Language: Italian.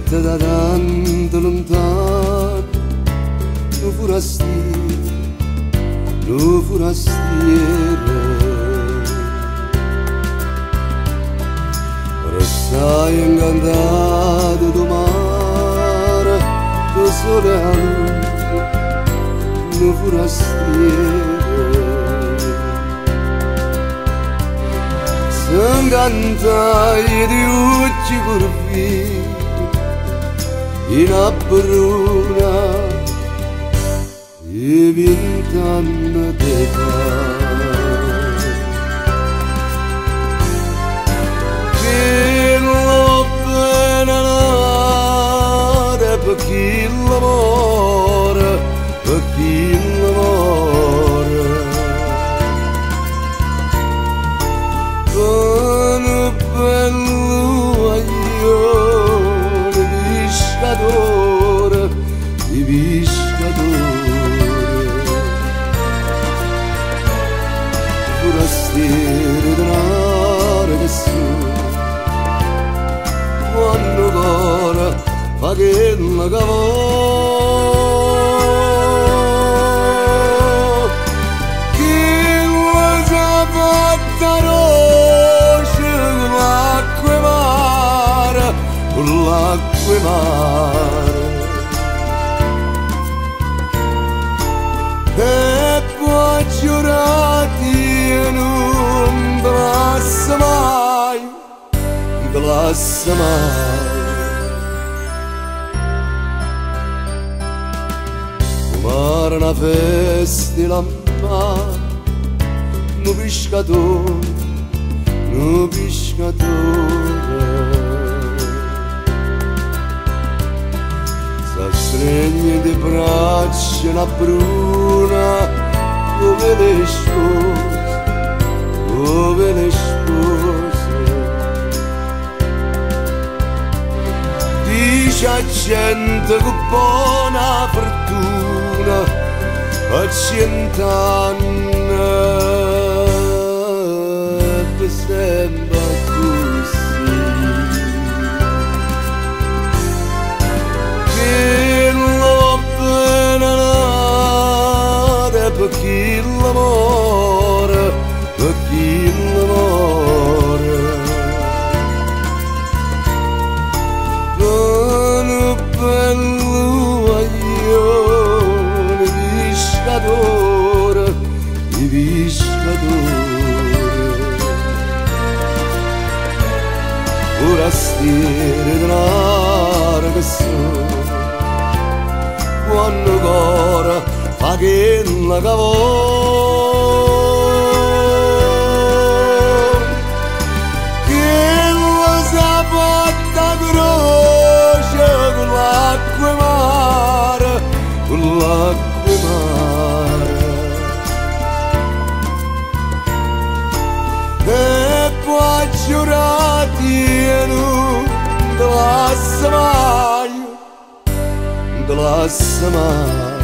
Detta da tanto lontano, un forastiere, restai incantato do mare, do sole un forastiere. S'incantai di occhi curvi in abbruna e vent'anni d'età, che l'ho appena nata per chi l'amore, per chi l'amore. Con bello aglione di pescatore, forastiere denaro che sono, quando ancora fa che la cavò, che la sabatta roce con l'acqua e mare, con l'acqua e mare. E poi giurati e non glassa mai, glassa mai. Mare una festa la mare, un pescatore, s'astregne di braccia una bruna, come le spose, dice a gente con buona fortuna, a 100 anni per sempre così. Che l'ho appena nata per chi l'amore, per chi l'amore. Con un bello aglione di pescatore, forastiere denaro che sono, quando ancora fa che la cavò, che la sabatta croce con l'acqua e mare, con l'acqua e mare. E poi giurati e non glassa mai, glassa mai.